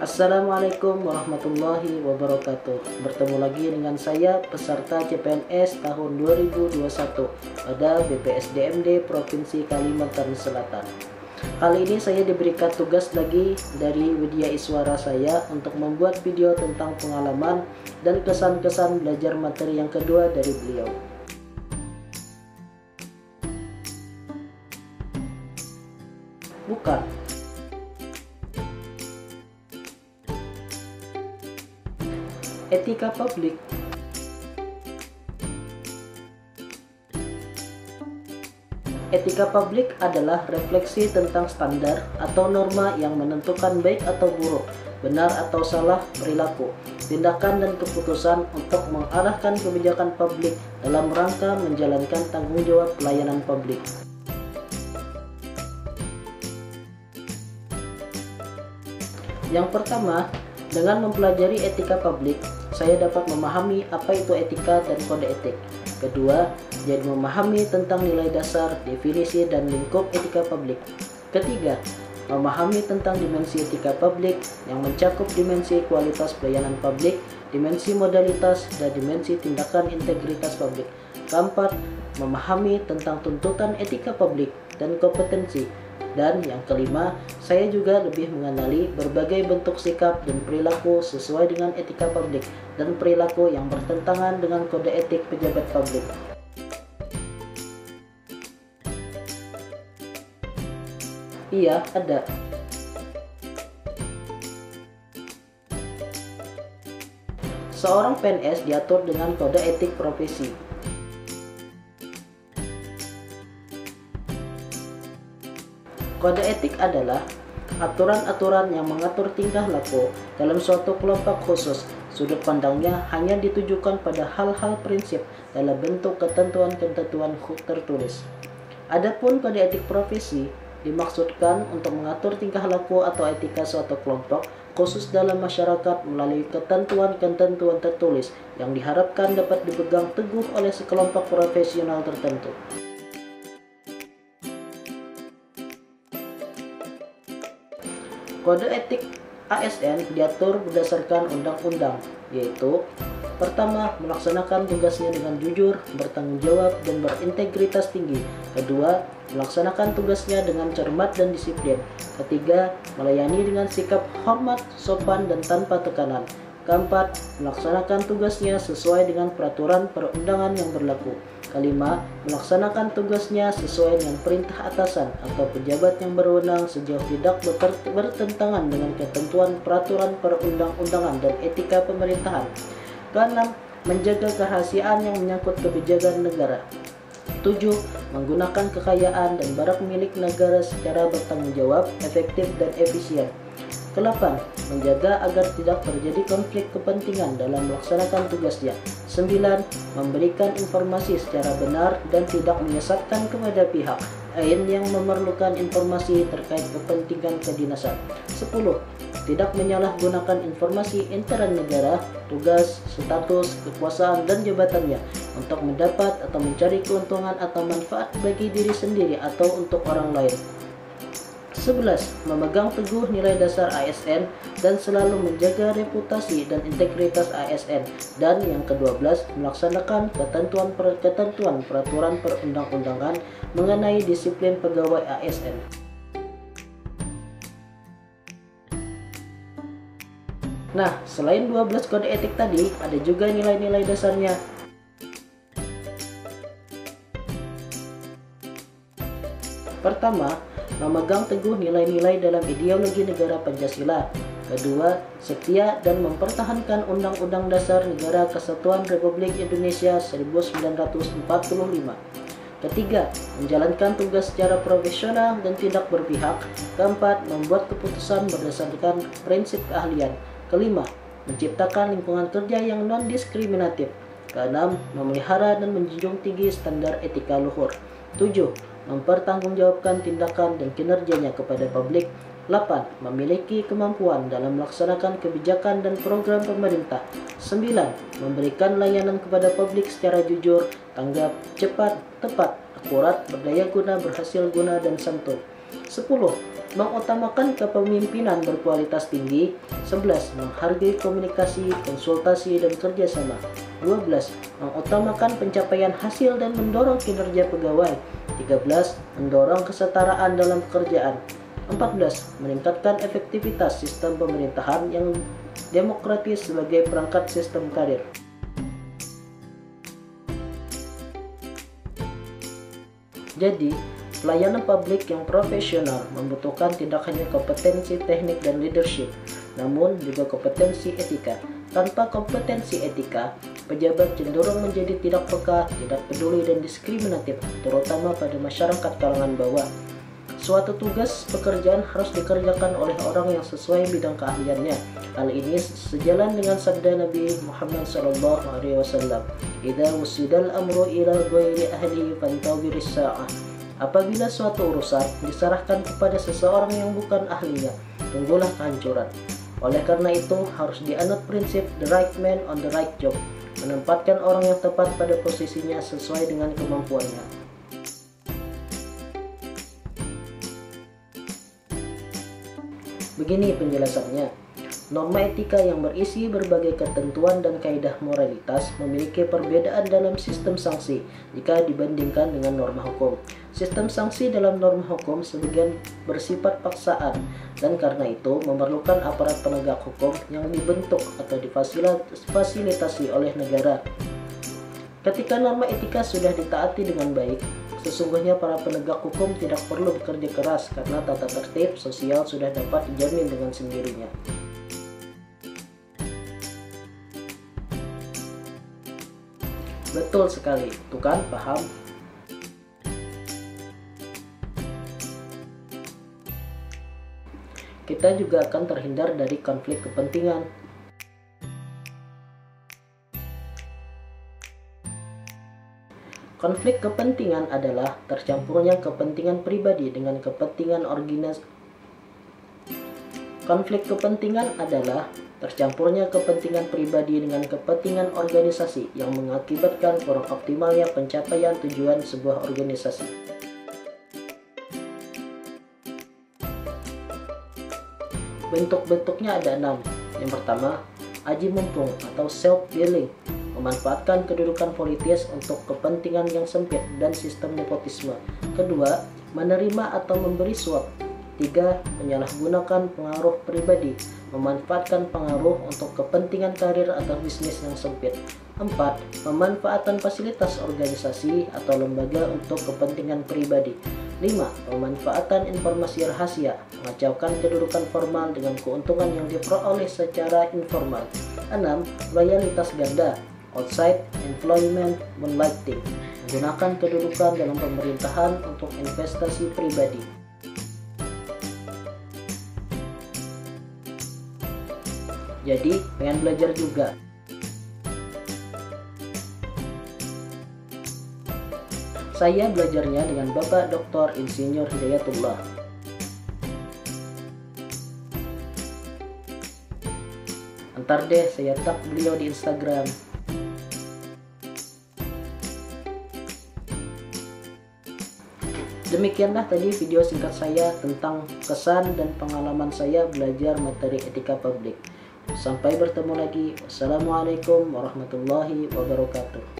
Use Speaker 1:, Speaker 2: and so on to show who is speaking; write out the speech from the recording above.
Speaker 1: Assalamualaikum warahmatullahi wabarakatuh. Bertemu lagi dengan saya peserta CPNS tahun 2021 pada BPSDMD Provinsi Kalimantan Selatan. Kali ini saya diberikan tugas lagi dari Widya Iswara saya untuk membuat video tentang pengalaman dan kesan-kesan belajar materi yang kedua dari beliau. Bukan. Etika publik. Etika publik adalah refleksi tentang standar atau norma yang menentukan baik atau buruk, benar atau salah perilaku, tindakan dan keputusan untuk mengarahkan kebijakan publik dalam rangka menjalankan tanggung jawab pelayanan publik. Yang pertama, dengan mempelajari etika publik, saya dapat memahami apa itu etika dan kode etik. Kedua, jadi memahami tentang nilai dasar, definisi, dan lingkup etika publik. Ketiga, memahami tentang dimensi etika publik yang mencakup dimensi kualitas pelayanan publik, dimensi modalitas, dan dimensi tindakan integritas publik. Keempat, memahami tentang tuntutan etika publik dan kompetensi. Dan yang kelima, saya juga lebih mengenali berbagai bentuk sikap dan perilaku sesuai dengan etika publik dan perilaku yang bertentangan dengan kode etik pejabat publik. Iya, ada. Seorang PNS diatur dengan kode etik profesi. Kode etik adalah aturan-aturan yang mengatur tingkah laku dalam suatu kelompok khusus. Sudut pandangnya hanya ditujukan pada hal-hal prinsip dalam bentuk ketentuan-ketentuan tertulis. Adapun kode etik profesi dimaksudkan untuk mengatur tingkah laku atau etika suatu kelompok khusus dalam masyarakat melalui ketentuan-ketentuan tertulis yang diharapkan dapat dipegang teguh oleh sekelompok profesional tertentu. Kode etik ASN diatur berdasarkan undang-undang, yaitu pertama, melaksanakan tugasnya dengan jujur, bertanggung jawab, dan berintegritas tinggi. Kedua, melaksanakan tugasnya dengan cermat dan disiplin. Ketiga, melayani dengan sikap hormat, sopan, dan tanpa tekanan. Keempat, melaksanakan tugasnya sesuai dengan peraturan perundangan yang berlaku. Kelima, melaksanakan tugasnya sesuai dengan perintah atasan atau pejabat yang berwenang sejauh tidak bertentangan dengan ketentuan peraturan perundang-undangan dan etika pemerintahan. Keenam, menjaga kerahasiaan yang menyangkut kebijakan negara. 7. Menggunakan kekayaan dan barang milik negara secara bertanggung jawab, efektif, dan efisien. Ke-8. Menjaga agar tidak terjadi konflik kepentingan dalam melaksanakan tugasnya. 9. Memberikan informasi secara benar dan tidak menyesatkan kepada pihak lain yang memerlukan informasi terkait kepentingan kedinasan. 10. Tidak menyalahgunakan informasi intern negara, tugas, status, kekuasaan, dan jabatannya untuk mendapat atau mencari keuntungan atau manfaat bagi diri sendiri atau untuk orang lain. 11. Memegang teguh nilai dasar ASN dan selalu menjaga reputasi dan integritas ASN. Dan yang ke-12, melaksanakan ketentuan peraturan perundang-undangan mengenai disiplin pegawai ASN. Nah, selain 12 kode etik tadi, ada juga nilai-nilai dasarnya. Pertama, memegang teguh nilai-nilai dalam ideologi negara Pancasila. Kedua, setia dan mempertahankan Undang-Undang Dasar Negara Kesatuan Republik Indonesia 1945. Ketiga, menjalankan tugas secara profesional dan tidak berpihak. Keempat, membuat keputusan berdasarkan prinsip keahlian. Kelima, menciptakan lingkungan kerja yang non-diskriminatif. Keenam, memelihara dan menjunjung tinggi standar etika luhur. 7. Mempertanggungjawabkan tindakan dan kinerjanya kepada publik. 8. Memiliki kemampuan dalam melaksanakan kebijakan dan program pemerintah. 9. Memberikan layanan kepada publik secara jujur, tanggap, cepat, tepat, akurat, berdaya guna, berhasil guna, dan santun. 10. Mengutamakan kepemimpinan berkualitas tinggi. 11. Menghargai komunikasi, konsultasi, dan kerjasama. 12. Mengutamakan pencapaian hasil dan mendorong kinerja pegawai. 13. Mendorong kesetaraan dalam pekerjaan. 14. Meningkatkan efektivitas sistem pemerintahan yang demokratis sebagai perangkat sistem karir. Jadi, pelayanan publik yang profesional membutuhkan tidak hanya kompetensi teknik dan leadership, namun juga kompetensi etika. Tanpa kompetensi etika, pejabat cenderung menjadi tidak peka, tidak peduli, dan diskriminatif, terutama pada masyarakat kalangan bawah. Suatu tugas pekerjaan harus dikerjakan oleh orang yang sesuai bidang keahliannya. Hal ini sejalan dengan sabda Nabi Muhammad SAW, "Idza wusidal amru ila ghairi ahlihi fantadhiris sa'ah." Apabila suatu urusan diserahkan kepada seseorang yang bukan ahlinya, tunggulah kehancuran. Oleh karena itu, harus dianut prinsip the right man on the right job, menempatkan orang yang tepat pada posisinya sesuai dengan kemampuannya. Begini penjelasannya. Norma etika yang berisi berbagai ketentuan dan kaidah moralitas memiliki perbedaan dalam sistem sanksi jika dibandingkan dengan norma hukum. Sistem sanksi dalam norma hukum sebagian bersifat paksaan, dan karena itu memerlukan aparat penegak hukum yang dibentuk atau difasilitasi oleh negara. Ketika norma etika sudah ditaati dengan baik, sesungguhnya para penegak hukum tidak perlu bekerja keras karena tata tertib sosial sudah dapat dijamin dengan sendirinya. Betul sekali, tuh kan, paham? Kita juga akan terhindar dari konflik kepentingan. Konflik kepentingan adalah tercampurnya kepentingan pribadi dengan kepentingan organisasi. Konflik kepentingan adalah tercampurnya kepentingan pribadi dengan kepentingan organisasi yang mengakibatkan kurang optimalnya pencapaian tujuan sebuah organisasi. Bentuk-bentuknya ada 6. Yang pertama, aji mumpung atau self-dealing, memanfaatkan kedudukan politis untuk kepentingan yang sempit dan sistem nepotisme. Kedua, menerima atau memberi suap. 3. Menyalahgunakan pengaruh pribadi, memanfaatkan pengaruh untuk kepentingan karir atau bisnis yang sempit. 4. Pemanfaatan fasilitas organisasi atau lembaga untuk kepentingan pribadi. 5. Pemanfaatan informasi rahasia, mengacaukan kedudukan formal dengan keuntungan yang diperoleh secara informal. 6. Loyalitas ganda, outside employment moonlighting, menggunakan kedudukan dalam pemerintahan untuk investasi pribadi. Jadi, pengen belajar juga? Saya belajarnya dengan Bapak Dr. Insinyur Hidayatullah. Ntar deh saya tag beliau di Instagram. Demikianlah tadi video singkat saya tentang kesan dan pengalaman saya belajar materi etika publik. Sampai bertemu lagi. Wassalamualaikum warahmatullahi wabarakatuh.